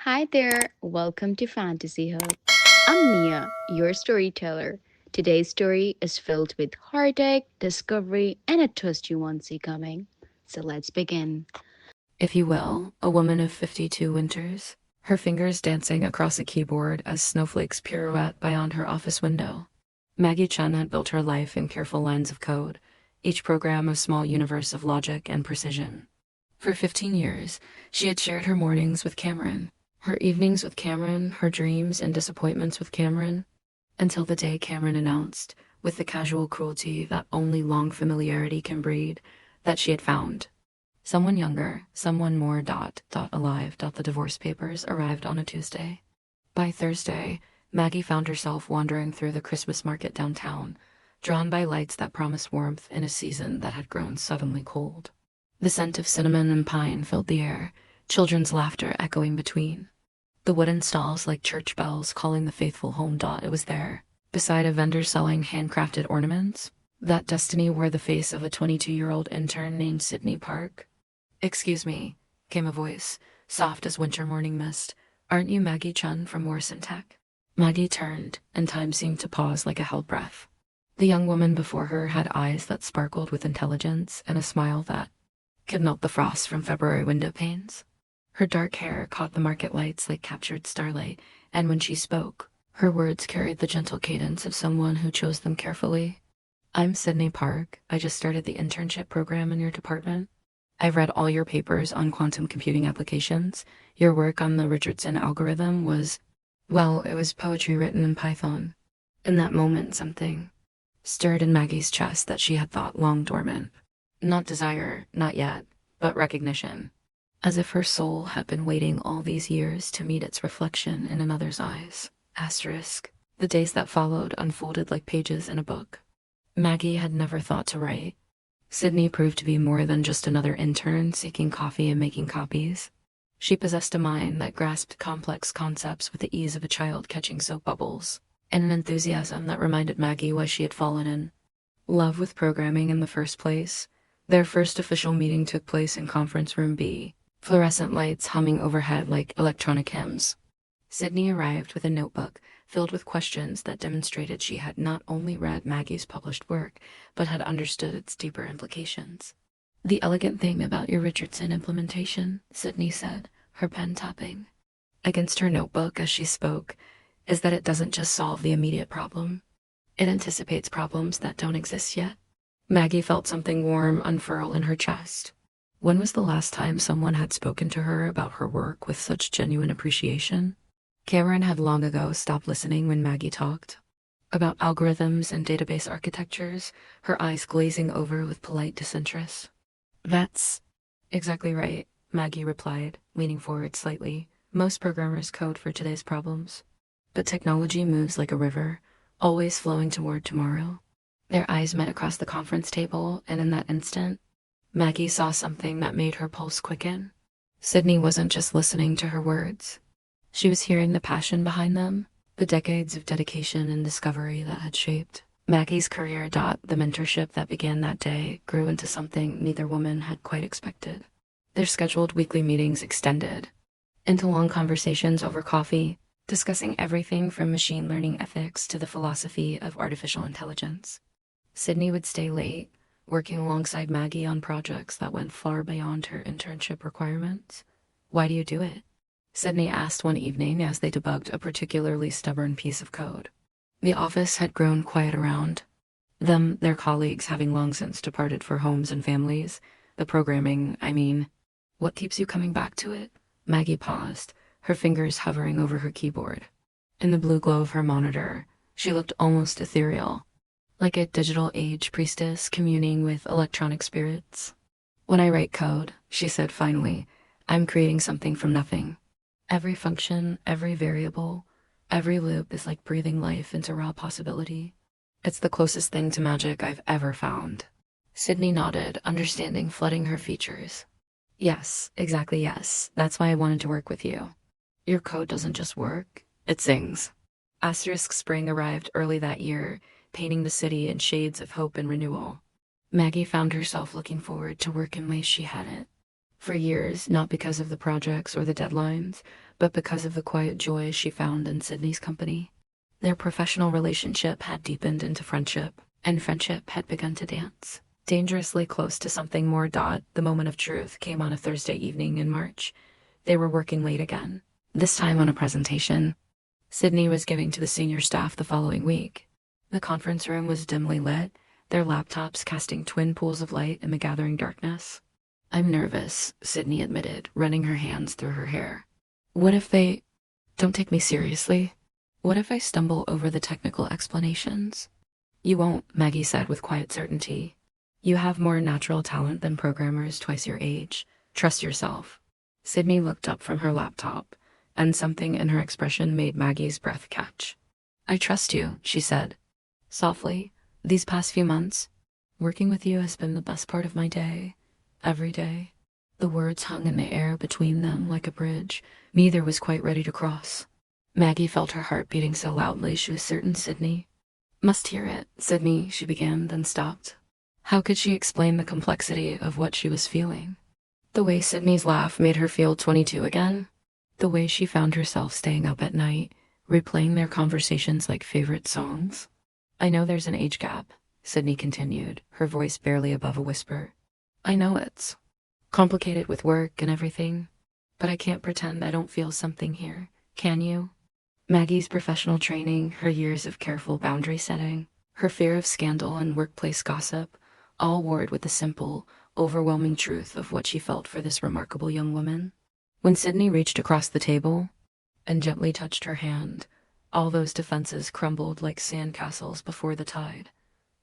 Hi there, welcome to Fantasy Hub. I'm Mia, your storyteller. Today's story is filled with heartache, discovery, and a twist you won't see coming. So let's begin. If you will, a woman of 52 winters, her fingers dancing across a keyboard as snowflakes pirouette beyond her office window. Maggie Chen had built her life in careful lines of code, each program a small universe of logic and precision. For 15 years, she had shared her mornings with Cameron, her evenings with Cameron, her dreams and disappointments with Cameron, until the day Cameron announced, with the casual cruelty that only long familiarity can breed, that she had found someone younger, someone more alive. The divorce papers arrived on a Tuesday. By Thursday, Maggie found herself wandering through the Christmas market downtown, drawn by lights that promised warmth in a season that had grown suddenly cold. The scent of cinnamon and pine filled the air, children's laughter echoing between. The wooden stalls like church bells calling the faithful home. It was there, beside a vendor selling handcrafted ornaments, that Destiny wore the face of a 22-year-old intern named Sydney Park. "Excuse me," came a voice, soft as winter morning mist. "Aren't you Maggie Chun from Morrison Tech?" Maggie turned, and time seemed to pause like a held breath. The young woman before her had eyes that sparkled with intelligence and a smile that could melt the frost from February window panes. Her dark hair caught the market lights like captured starlight, and when she spoke, her words carried the gentle cadence of someone who chose them carefully. "I'm Sydney Park. I just started the internship program in your department. I've read all your papers on quantum computing applications. Your work on the Richardson algorithm was, well, it was poetry written in Python." In that moment, something stirred in Maggie's chest that she had thought long dormant. Not desire, not yet, but recognition. As if her soul had been waiting all these years to meet its reflection in another's eyes. Asterisk. The days that followed unfolded like pages in a book. Maggie had never thought to write. Sydney proved to be more than just another intern seeking coffee and making copies. She possessed a mind that grasped complex concepts with the ease of a child catching soap bubbles, and an enthusiasm that reminded Maggie why she had fallen in love with programming in the first place. Their first official meeting took place in Conference Room B, fluorescent lights humming overhead like electronic hymns. Sydney arrived with a notebook filled with questions that demonstrated she had not only read Maggie's published work, but had understood its deeper implications. "The elegant thing about your Richardson implementation," Sydney said, her pen tapping against her notebook as she spoke, "is that it doesn't just solve the immediate problem. It anticipates problems that don't exist yet." Maggie felt something warm unfurl in her chest. When was the last time someone had spoken to her about her work with such genuine appreciation? Cameron had long ago stopped listening when Maggie talked about algorithms and database architectures, her eyes glazing over with polite disinterest. "That's exactly right," Maggie replied, leaning forward slightly. "Most programmers code for today's problems. But technology moves like a river, always flowing toward tomorrow." Their eyes met across the conference table, and in that instant, Maggie saw something that made her pulse quicken. Sydney wasn't just listening to her words. She was hearing the passion behind them, the decades of dedication and discovery that had shaped Maggie's career. The mentorship that began that day grew into something neither woman had quite expected. Their scheduled weekly meetings extended into long conversations over coffee, discussing everything from machine learning ethics to the philosophy of artificial intelligence. Sydney would stay late, working alongside Maggie on projects that went far beyond her internship requirements. "Why do you do it?" Sydney asked one evening as they debugged a particularly stubborn piece of code. The office had grown quiet around them, their colleagues having long since departed for homes and families. "The programming, I mean. What keeps you coming back to it?" Maggie paused, her fingers hovering over her keyboard. In the blue glow of her monitor, she looked almost ethereal, like a digital age priestess communing with electronic spirits. "When I write code," she said finally, "I'm creating something from nothing. Every function, every variable, every loop is like breathing life into raw possibility. It's the closest thing to magic I've ever found." Sydney nodded, understanding flooding her features. "Yes, exactly yes. That's why I wanted to work with you. Your code doesn't just work, it sings." Asterisk spring arrived early that year, painting the city in shades of hope and renewal. Maggie found herself looking forward to work in ways she hadn't For years, not because of the projects or the deadlines, but because of the quiet joy she found in Sydney's company. Their professional relationship had deepened into friendship, and friendship had begun to dance. Dangerously close to something more. The moment of truth came on a Thursday evening in March. They were working late again, this time on a presentation Sydney was giving to the senior staff the following week. The conference room was dimly lit, their laptops casting twin pools of light in the gathering darkness. "I'm nervous," Sydney admitted, running her hands through her hair. "What if they don't take me seriously? What if I stumble over the technical explanations?" "You won't," Maggie said with quiet certainty. "You have more natural talent than programmers twice your age. Trust yourself." Sydney looked up from her laptop, and something in her expression made Maggie's breath catch. "I trust you," she said softly. "These past few months, working with you has been the best part of my day. Every day." The words hung in the air between them like a bridge neither was quite ready to cross. Maggie felt her heart beating so loudly she was certain Sydney must hear it. "Sydney," she began, then stopped. How could she explain the complexity of what she was feeling? The way Sydney's laugh made her feel 22 again. The way she found herself staying up at night, replaying their conversations like favorite songs. "I know there's an age gap," Sydney continued, her voice barely above a whisper. "I know it's complicated with work and everything, but I can't pretend I don't feel something here, can you?" Maggie's professional training, her years of careful boundary setting, her fear of scandal and workplace gossip, all warred with the simple, overwhelming truth of what she felt for this remarkable young woman. When Sydney reached across the table and gently touched her hand, all those defenses crumbled like sandcastles before the tide.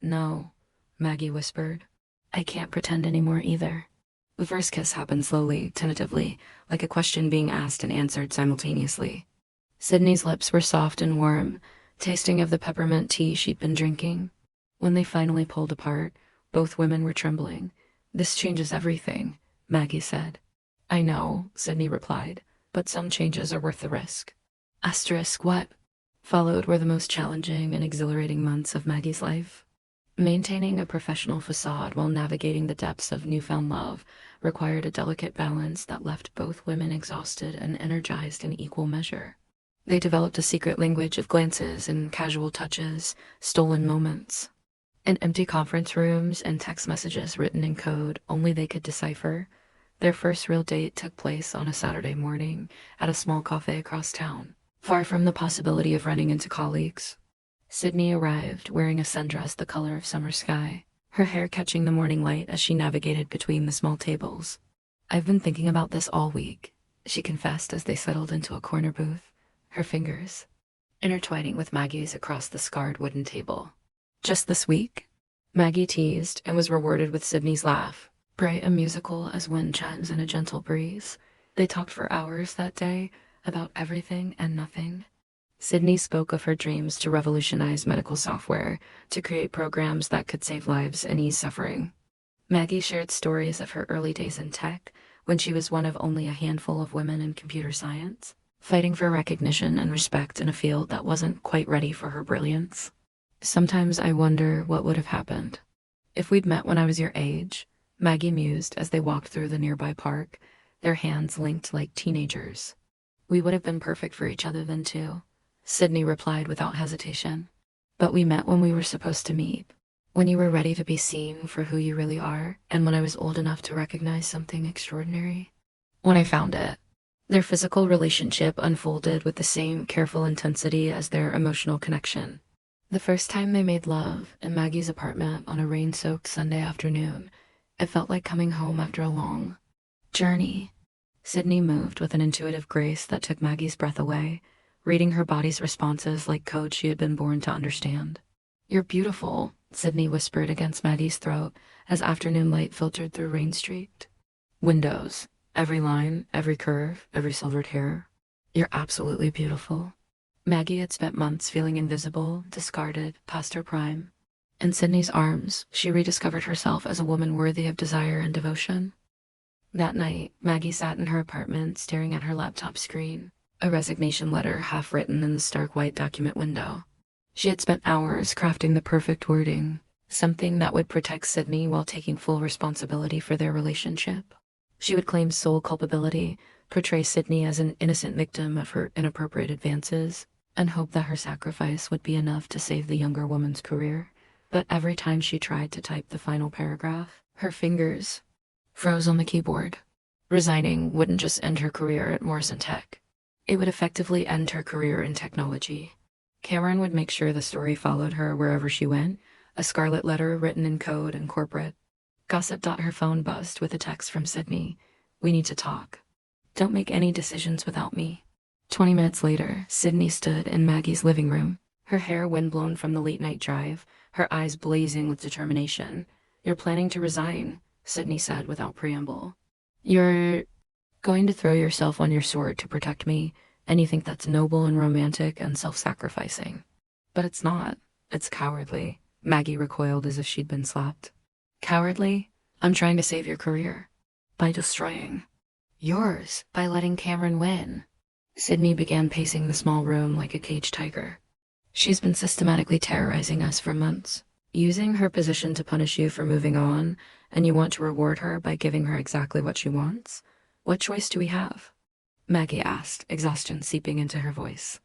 "No," Maggie whispered. "I can't pretend anymore either." The first kiss happened slowly, tentatively, like a question being asked and answered simultaneously. Sydney's lips were soft and warm, tasting of the peppermint tea she'd been drinking. When they finally pulled apart, both women were trembling. "This changes everything," Maggie said. "I know," Sydney replied, "but some changes are worth the risk." Asterisk what? Followed were the most challenging and exhilarating months of Maggie's life. Maintaining a professional facade while navigating the depths of newfound love required a delicate balance that left both women exhausted and energized in equal measure. They developed a secret language of glances and casual touches, stolen moments. In empty conference rooms and text messages written in code only they could decipher, their first real date took place on a Saturday morning at a small cafe across town, far from the possibility of running into colleagues. Sydney arrived wearing a sundress the color of summer sky, her hair catching the morning light as she navigated between the small tables. "I've been thinking about this all week," she confessed as they settled into a corner booth, her fingers intertwining with Maggie's across the scarred wooden table. "Just this week?" Maggie teased and was rewarded with Sydney's laugh, bright and musical as wind chimes in a gentle breeze. They talked for hours that day about everything and nothing. Sydney spoke of her dreams to revolutionize medical software, to create programs that could save lives and ease suffering. Maggie shared stories of her early days in tech, when she was one of only a handful of women in computer science, fighting for recognition and respect in a field that wasn't quite ready for her brilliance. "Sometimes I wonder what would have happened if we'd met when I was your age," Maggie mused as they walked through the nearby park, their hands linked like teenagers. "We would have been perfect for each other then too," Sydney replied without hesitation. "But we met when we were supposed to meet, when you were ready to be seen for who you really are, and when I was old enough to recognize something extraordinary. When I found it." Their physical relationship unfolded with the same careful intensity as their emotional connection. The first time they made love in Maggie's apartment on a rain-soaked Sunday afternoon, it felt like coming home after a long journey. Sydney moved with an intuitive grace that took Maggie's breath away, reading her body's responses like code she had been born to understand. "You're beautiful," Sydney whispered against Maggie's throat as afternoon light filtered through rain-streaked windows. Every line, every curve, every silvered hair. "You're absolutely beautiful." Maggie had spent months feeling invisible, discarded, past her prime. In Sydney's arms, she rediscovered herself as a woman worthy of desire and devotion. That night, Maggie sat in her apartment, staring at her laptop screen, a resignation letter half written in the stark white document window. She had spent hours crafting the perfect wording, something that would protect Sydney while taking full responsibility for their relationship. She would claim sole culpability, portray Sydney as an innocent victim of her inappropriate advances, and hope that her sacrifice would be enough to save the younger woman's career. But every time she tried to type the final paragraph, her fingers froze on the keyboard. Resigning wouldn't just end her career at Morrison Tech. It would effectively end her career in technology. Cameron would make sure the story followed her wherever she went, a scarlet letter written in code and corporate. Gossip. Her phone buzzed with a text from Sydney. "We need to talk. Don't make any decisions without me." 20 minutes later, Sydney stood in Maggie's living room, her hair windblown from the late-night drive, her eyes blazing with determination. "You're planning to resign," Sydney said without preamble. "You're going to throw yourself on your sword to protect me, and you think that's noble and romantic and self-sacrificing. But it's not. It's cowardly." Maggie recoiled as if she'd been slapped. "Cowardly? I'm trying to save your career. By destroying yours, by letting Cameron win." Sydney began pacing the small room like a caged tiger. "She's been systematically terrorizing us for months, using her position to punish you for moving on, and you want to reward her by giving her exactly what she wants? What choice do we have?" Maggie asked, exhaustion seeping into her voice.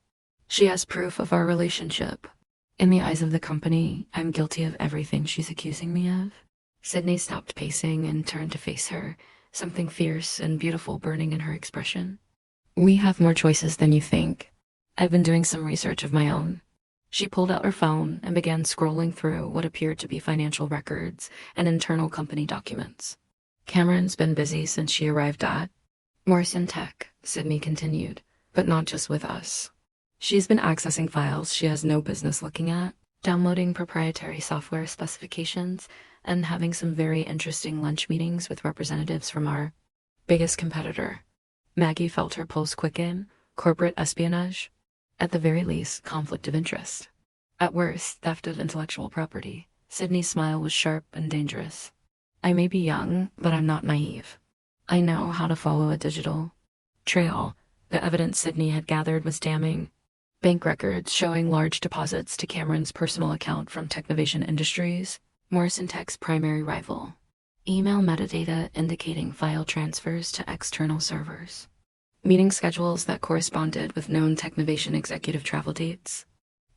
"She has proof of our relationship. In the eyes of the company, I'm guilty of everything she's accusing me of." Sydney stopped pacing and turned to face her, something fierce and beautiful burning in her expression. "We have more choices than you think. I've been doing some research of my own." She pulled out her phone and began scrolling through what appeared to be financial records and internal company documents. "Cameron's been busy since she arrived at Morrison Tech," Sydney continued, "but not just with us. She's been accessing files she has no business looking at, downloading proprietary software specifications, and having some very interesting lunch meetings with representatives from our biggest competitor." Maggie felt her pulse quicken. Corporate espionage? At the very least, conflict of interest. At worst, theft of intellectual property. Sydney's smile was sharp and dangerous. "I may be young, but I'm not naive. I know how to follow a digital trail." The evidence Sydney had gathered was damning. Bank records showing large deposits to Cameron's personal account from Technovation Industries, Morrison Tech's primary rival. Email metadata indicating file transfers to external servers. Meeting schedules that corresponded with known Technovation executive travel dates.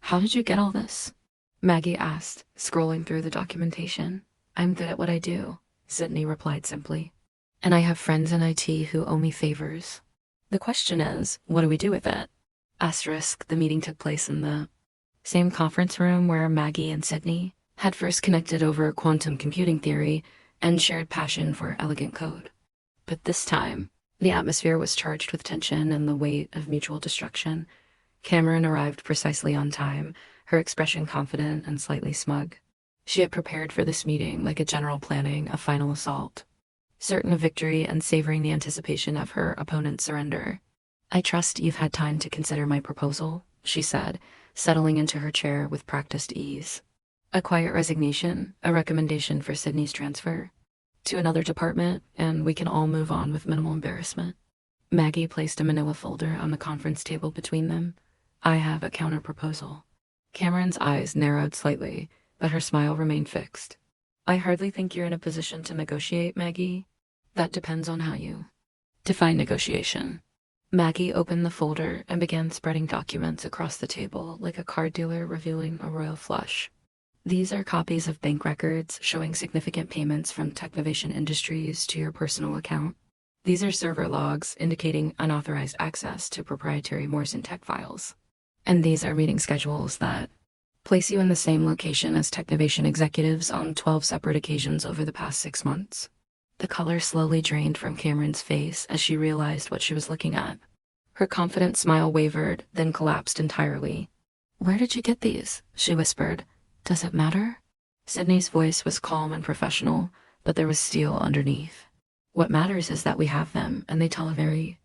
"How did you get all this?" Maggie asked, scrolling through the documentation. "I'm good at what I do," Sydney replied simply. "And I have friends in IT who owe me favors. The question is, what do we do with it?" Asterisk, the meeting took place in the same conference room where Maggie and Sydney had first connected over quantum computing theory and shared passion for elegant code. But this time, the atmosphere was charged with tension and the weight of mutual destruction. Cameron arrived precisely on time, her expression confident and slightly smug. She had prepared for this meeting like a general planning a final assault, certain of victory and savoring the anticipation of her opponent's surrender. "I trust you've had time to consider my proposal," she said, settling into her chair with practiced ease. "A quiet resignation, a recommendation for Sydney's transfer to another department, and we can all move on with minimal embarrassment." Maggie placed a manila folder on the conference table between them. "I have a counter-proposal." Cameron's eyes narrowed slightly, but her smile remained fixed. "I hardly think you're in a position to negotiate, Maggie. That depends on how you define negotiation." Maggie opened the folder and began spreading documents across the table like a card dealer revealing a royal flush. "These are copies of bank records showing significant payments from Technovation Industries to your personal account. These are server logs indicating unauthorized access to proprietary Morrison Tech files. And these are meeting schedules that place you in the same location as Technovation executives on 12 separate occasions over the past 6 months." The color slowly drained from Cameron's face as she realized what she was looking at. Her confident smile wavered, then collapsed entirely. "Where did you get these?" she whispered. "Does it matter?" Sydney's voice was calm and professional, but there was steel underneath. "What matters is that we have them, and they tell a very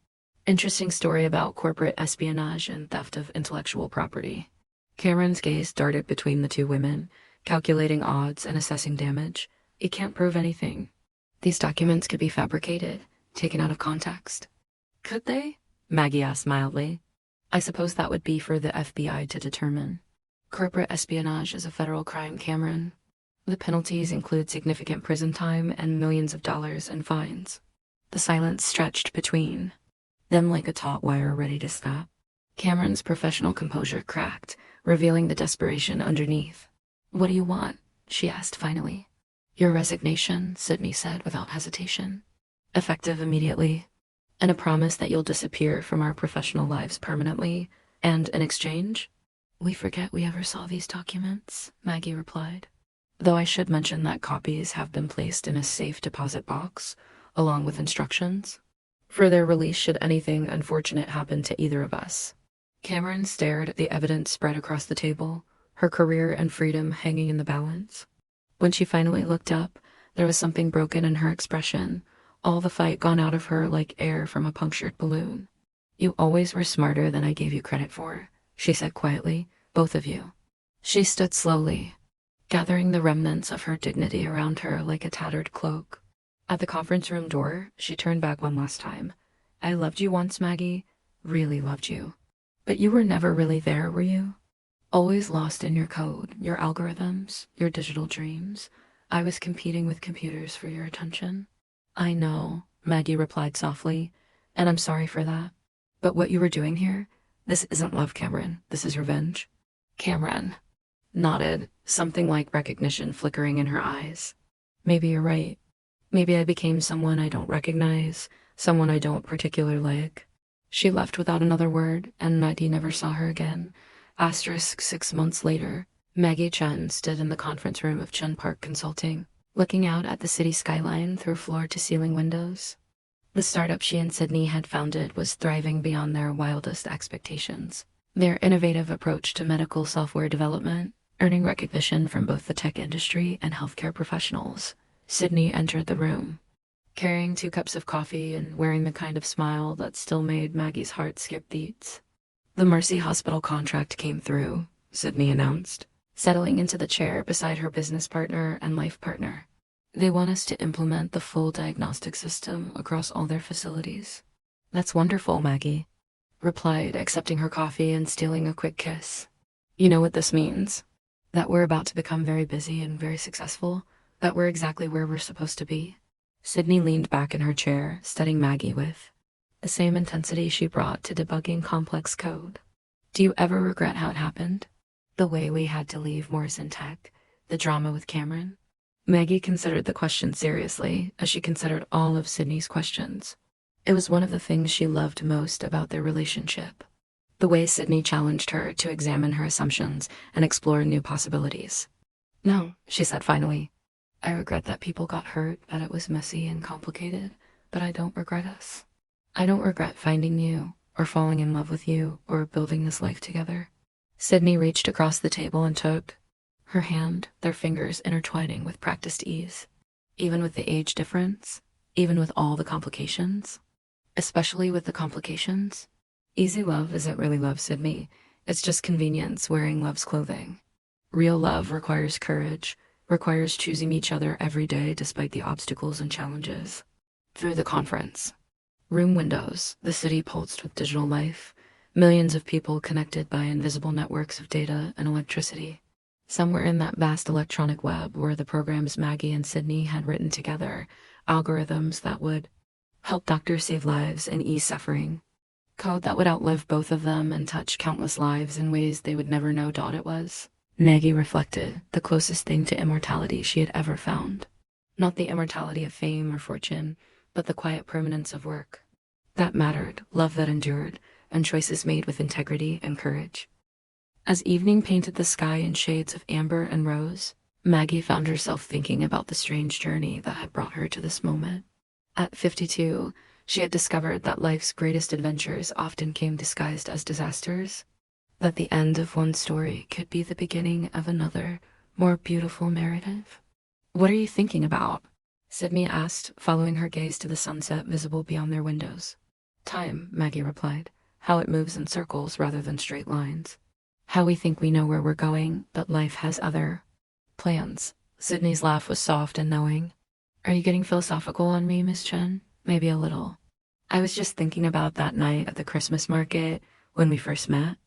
interesting story about corporate espionage and theft of intellectual property." Cameron's gaze darted between the two women, calculating odds and assessing damage. "It can't prove anything. These documents could be fabricated, taken out of context." "Could they?" Maggie asked mildly. "I suppose that would be for the FBI to determine. Corporate espionage is a federal crime, Cameron. The penalties include significant prison time and millions of dollars in fines." The silence stretched between them like a taut wire ready to snap. Cameron's professional composure cracked, revealing the desperation underneath. "What do you want?" she asked finally. "Your resignation," Sydney said without hesitation. "Effective immediately. And a promise that you'll disappear from our professional lives permanently. And in exchange?" "We forget we ever saw these documents," Maggie replied. "Though I should mention that copies have been placed in a safe deposit box, along with instructions for their release should anything unfortunate happen to either of us." Cameron stared at the evidence spread across the table, her career and freedom hanging in the balance. When she finally looked up, there was something broken in her expression, all the fight gone out of her like air from a punctured balloon. "You always were smarter than I gave you credit for," she said quietly, "both of you." She stood slowly, gathering the remnants of her dignity around her like a tattered cloak. At the conference room door, she turned back one last time. "I loved you once, Maggie. Really loved you. But you were never really there, were you? Always lost in your code, your algorithms, your digital dreams. I was competing with computers for your attention." "I know," Maggie replied softly, "and I'm sorry for that. But what you were doing here, this isn't love, Cameron. This is revenge." Cameron nodded, something like recognition flickering in her eyes. "Maybe you're right. Maybe I became someone I don't recognize, someone I don't particularly like." She left without another word, and Maggie never saw her again. Asterisk 6 months later, Maggie Chen stood in the conference room of Chen Park Consulting, looking out at the city skyline through floor-to-ceiling windows. The startup she and Sydney had founded was thriving beyond their wildest expectations. Their innovative approach to medical software development, earning recognition from both the tech industry and healthcare professionals. Sydney entered the room, carrying 2 cups of coffee and wearing the kind of smile that still made Maggie's heart skip beats. "The Mercy Hospital contract came through," Sydney announced, settling into the chair beside her business partner and life partner. "They want us to implement the full diagnostic system across all their facilities." "That's wonderful," Maggie replied, accepting her coffee and stealing a quick kiss. "You know what this means? That we're about to become very busy and very successful, that we're exactly where we're supposed to be." Sydney leaned back in her chair, studying Maggie with the same intensity she brought to debugging complex code. "Do you ever regret how it happened? The way we had to leave Morrison Tech, the drama with Cameron?" Maggie considered the question seriously, as she considered all of Sydney's questions. It was one of the things she loved most about their relationship. The way Sydney challenged her to examine her assumptions and explore new possibilities. "No," she said finally. "I regret that people got hurt, that it was messy and complicated, but I don't regret us. I don't regret finding you, or falling in love with you, or building this life together." Sydney reached across the table and took her hand, their fingers intertwining with practiced ease. "Even with the age difference? Even with all the complications?" "Especially with the complications? Easy love isn't really love, Sydney. It's just convenience wearing love's clothing. Real love requires courage, requires choosing each other every day despite the obstacles and challenges." Through the conference room windows, the city pulsed with digital life, millions of people connected by invisible networks of data and electricity. Somewhere in that vast electronic web were the programs Maggie and Sydney had written together, algorithms that would help doctors save lives and ease suffering. Code that would outlive both of them and touch countless lives in ways they would never know it was. Maggie reflected, the closest thing to immortality she had ever found. Not the immortality of fame or fortune, but the quiet permanence of work. That mattered, love that endured, and choices made with integrity and courage. As evening painted the sky in shades of amber and rose, Maggie found herself thinking about the strange journey that had brought her to this moment. At 52, she had discovered that life's greatest adventures often came disguised as disasters, that the end of one story could be the beginning of another, more beautiful narrative. "What are you thinking about?" Sydney asked, following her gaze to the sunset visible beyond their windows. "Time," Maggie replied, "how it moves in circles rather than straight lines. How we think we know where we're going, but life has other plans." Sydney's laugh was soft and knowing. "Are you getting philosophical on me, Miss Chen?" "Maybe a little. I was just thinking about that night at the Christmas market when we first met.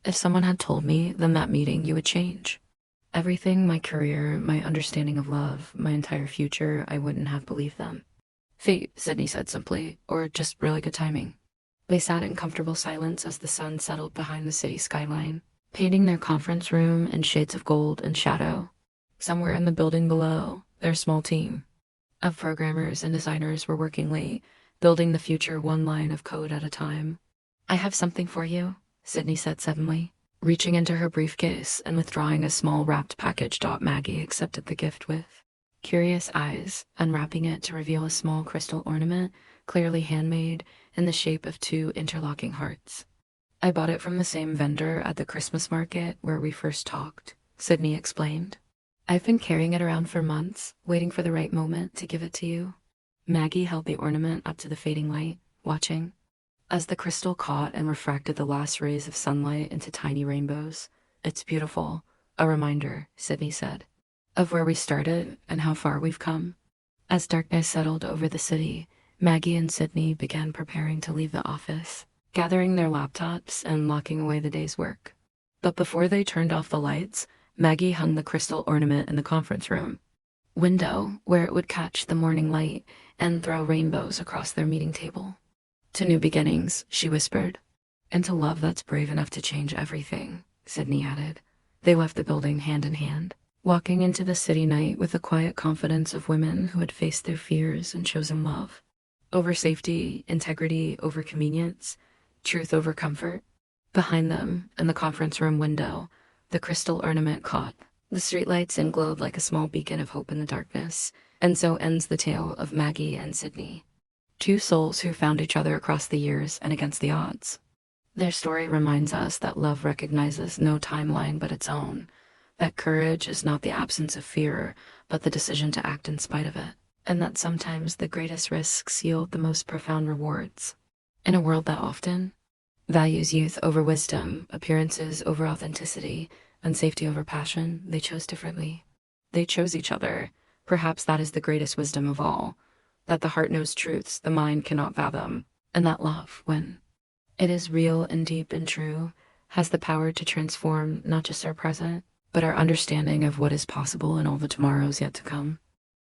If someone had told me, then that meeting you would change. Everything, my career, my understanding of love, my entire future, I wouldn't have believed them." Fate, Sydney said simply, or just really good timing. They sat in comfortable silence as the sun settled behind the city skyline, painting their conference room in shades of gold and shadow. Somewhere in the building below, their small team of programmers and designers were working late, building the future one line of code at a time. I have something for you, Sydney said suddenly, reaching into her briefcase and withdrawing a small wrapped package. Maggie accepted the gift with curious eyes, unwrapping it to reveal a small crystal ornament, clearly handmade, in the shape of two interlocking hearts. I bought it from the same vendor at the Christmas market where we first talked, Sydney explained. I've been carrying it around for months, waiting for the right moment to give it to you. Maggie held the ornament up to the fading light, watching. As the crystal caught and refracted the last rays of sunlight into tiny rainbows. It's beautiful, a reminder, Sydney said, of where we started and how far we've come. As darkness settled over the city, Maggie and Sydney began preparing to leave the office, gathering their laptops and locking away the day's work. But before they turned off the lights, Maggie hung the crystal ornament in the conference room window where it would catch the morning light and throw rainbows across their meeting table. To new beginnings, she whispered. And to love that's brave enough to change everything, Sydney added. They left the building hand in hand, walking into the city night with the quiet confidence of women who had faced their fears and chosen love. Over safety, integrity over convenience, truth over comfort. Behind them, in the conference room window, the crystal ornament caught. The streetlights in glowed like a small beacon of hope in the darkness. And so ends the tale of Maggie and Sydney. Two souls who found each other across the years and against the odds. Their story reminds us that love recognizes no timeline but its own, that courage is not the absence of fear, but the decision to act in spite of it, and that sometimes the greatest risks yield the most profound rewards. In a world that often values youth over wisdom, appearances over authenticity, and safety over passion, they chose differently. They chose each other. Perhaps that is the greatest wisdom of all, that the heart knows truths the mind cannot fathom, and that love, when it is real and deep and true, has the power to transform not just our present, but our understanding of what is possible in all the tomorrows yet to come.